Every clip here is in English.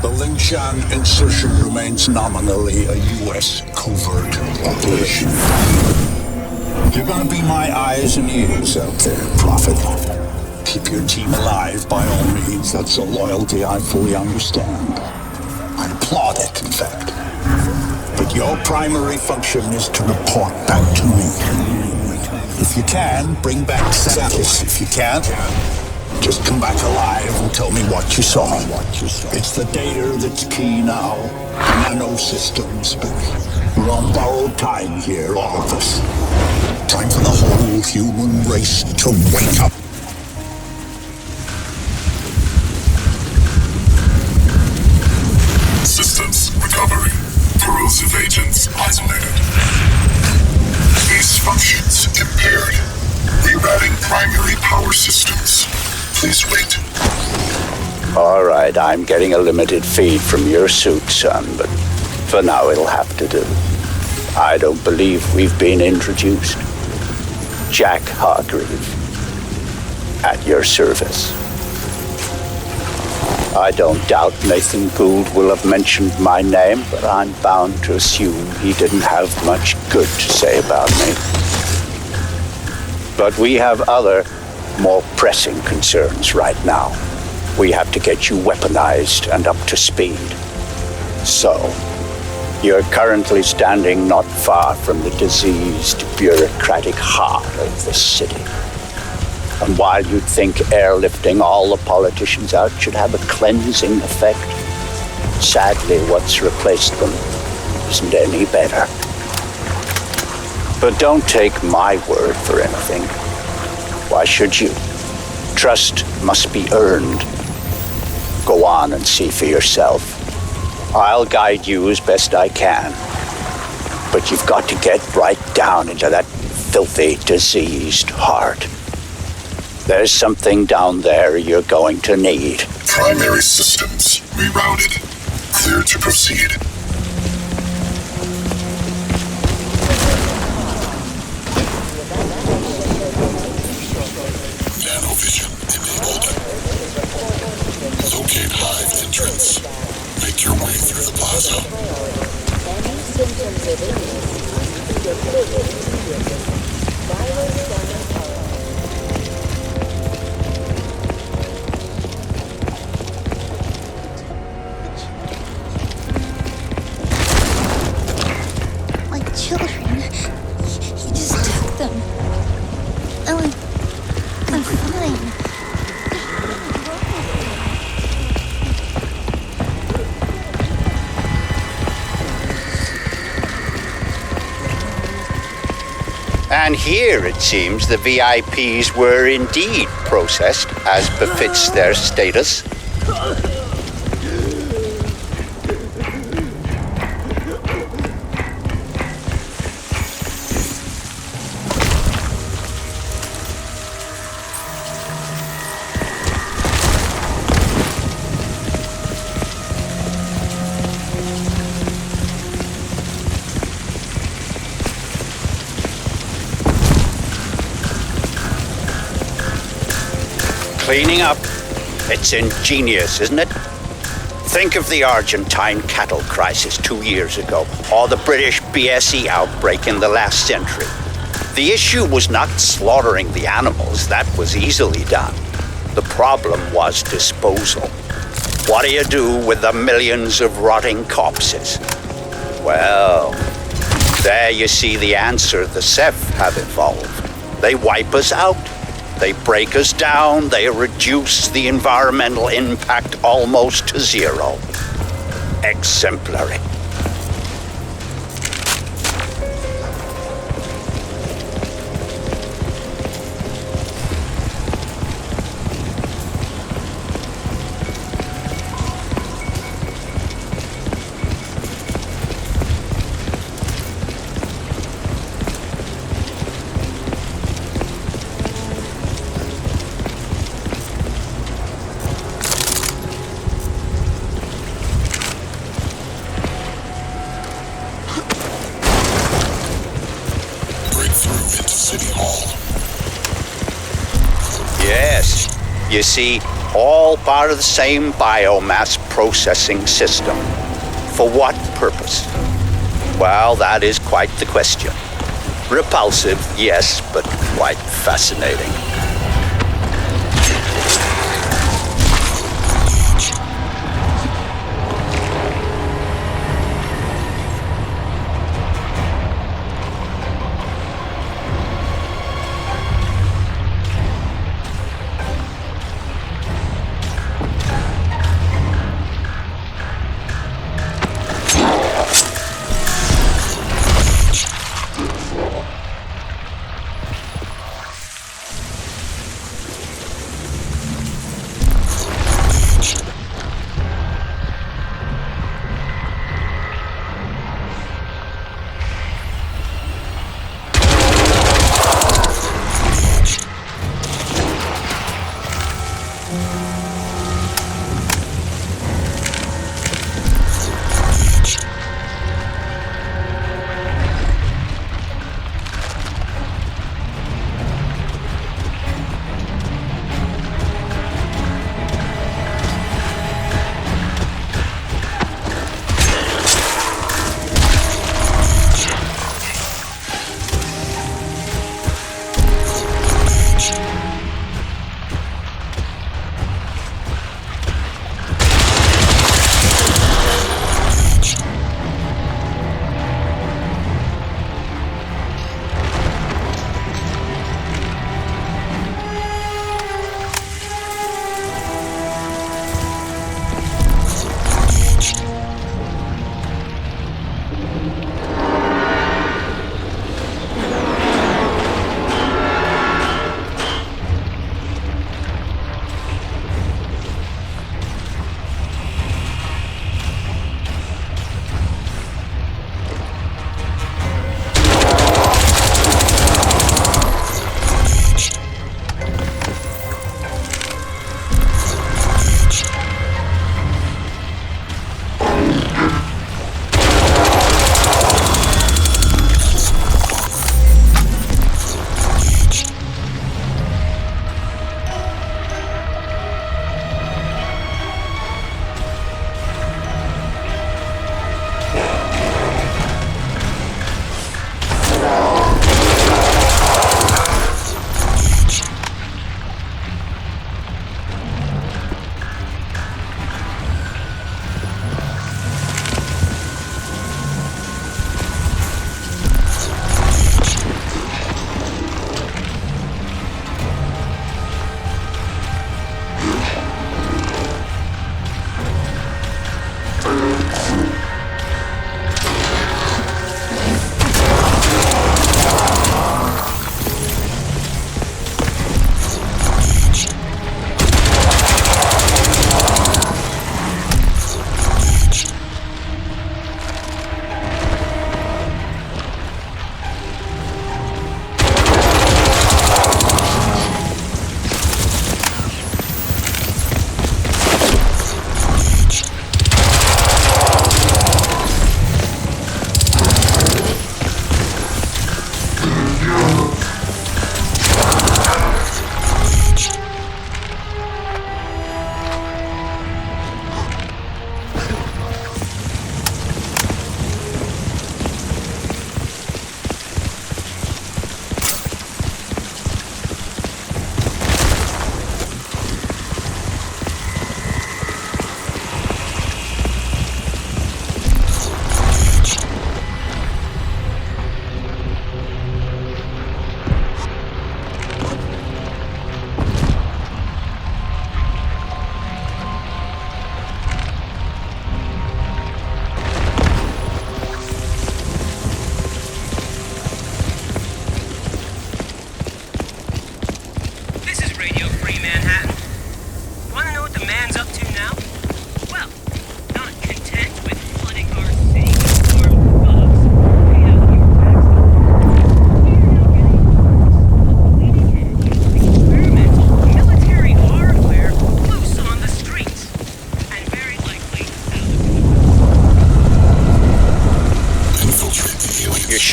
The Lingshan insertion remains nominally a U.S. covert operation. You're gonna be my eyes and ears out there, Prophet. Keep your team alive by all means. That's a loyalty I fully understand. I applaud it, in fact. But your primary function is to report back to me. If you can, bring back samples. If you can't, just come back alive and tell me what you saw. It's the data that's key now. Nano systems. We're on borrowed time here, all of us. Time for the whole human race to wake up. Systems recovery. Corrosive agents isolated. Base functions impaired. Rerouting primary power systems. Please wait. All right, I'm getting a limited feed from your suit, son, but for now it'll have to do. I don't believe we've been introduced. Jack Hargreave, at your service. I don't doubt Nathan Gould will have mentioned my name, but I'm bound to assume he didn't have much good to say about me. But we have other, more pressing concerns right now. We have to get you weaponized and up to speed. So, you're currently standing not far from the diseased, bureaucratic heart of this city. And while you'd think airlifting all the politicians out should have a cleansing effect, sadly what's replaced them isn't any better. But don't take my word for anything. Why should you? Trust must be earned. Go on and see for yourself. I'll guide you as best I can. But you've got to get right down into that filthy, diseased heart. There's something down there you're going to need. Primary systems rerouted. Clear to proceed. Nanovision enabled. Locate hive entrance. Make your way through the plaza. Any symptoms of illness be reported immediately. Virus down. Children. He just took them. Ellen, I'm fine. And here, it seems, the VIPs were indeed processed, as befits their status. Cleaning up. It's ingenious, isn't it? Think of the Argentine cattle crisis 2 years ago, or the British BSE outbreak in the last century. The issue was not slaughtering the animals. That was easily done. The problem was disposal. What do you do with the millions of rotting corpses? Well, there you see the answer the Ceph have evolved. They wipe us out. They break us down, they reduce the environmental impact almost to zero. Exemplary. Yes, you see, all part of the same biomass processing system. For what purpose? Well, that is quite the question. Repulsive, yes, but quite fascinating.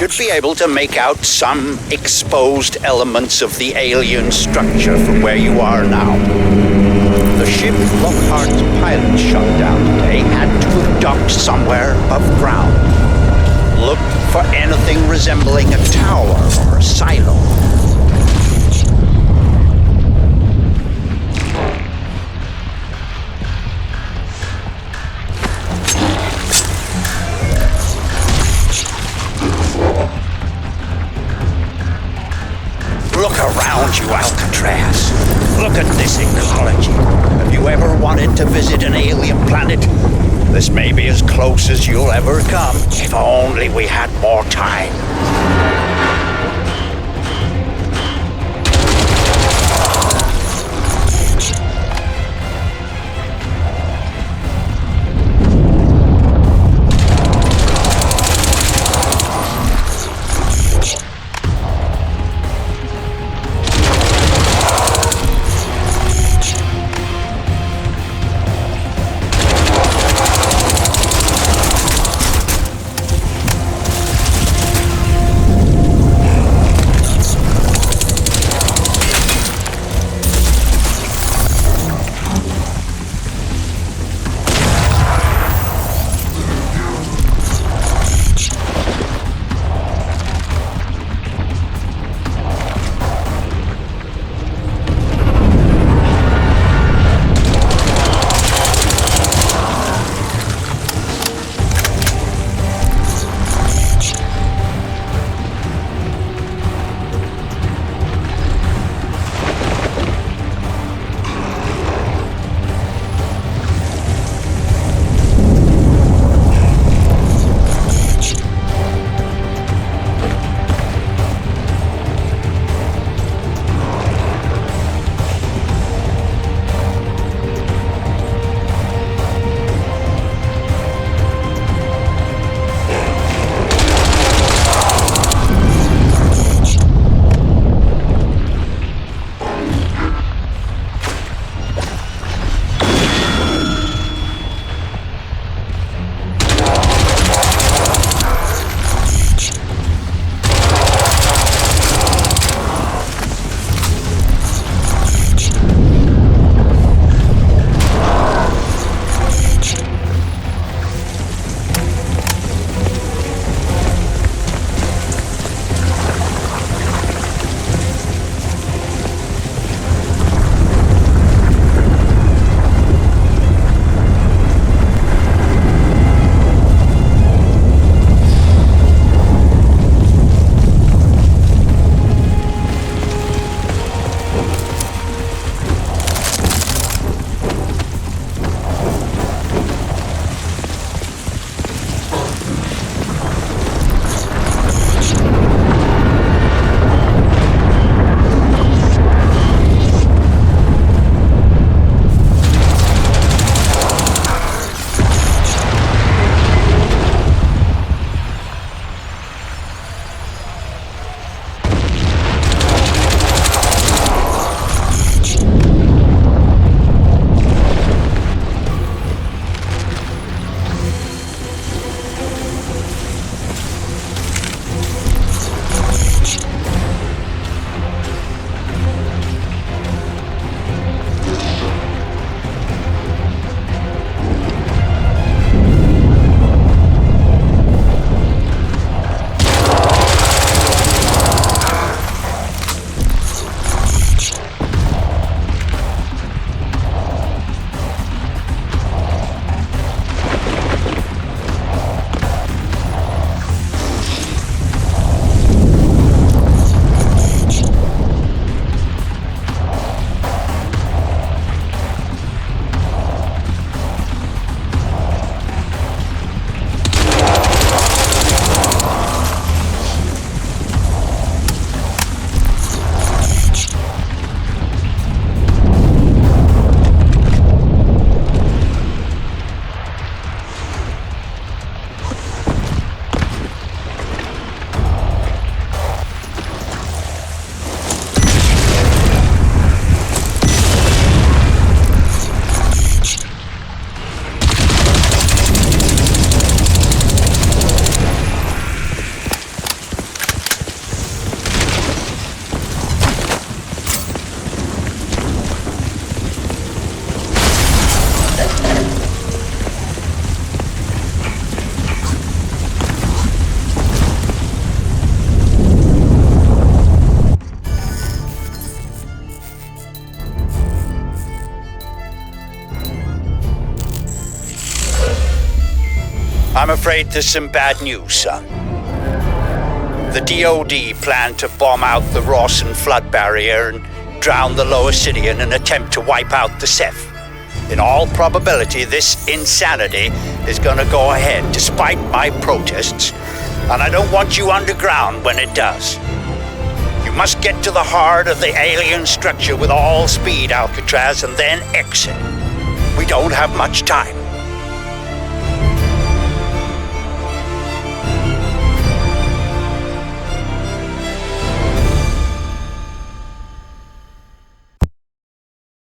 should be able to make out some exposed elements of the alien structure from where you are now. The ship Lockhart's pilot shot down today had to have docked somewhere above ground. Look for anything resembling a tower or a silo. Look around you, Alcatraz. Look at this ecology. Have you ever wanted to visit an alien planet? This may be as close as you'll ever come, if only we had more time. I'm afraid there's some bad news, son. The DoD planned to bomb out the Rawson flood barrier and drown the lower city in an attempt to wipe out the Ceph. In all probability, this insanity is gonna go ahead despite my protests, and I don't want you underground when it does. You must get to the heart of the alien structure with all speed, Alcatraz, and then exit. We don't have much time.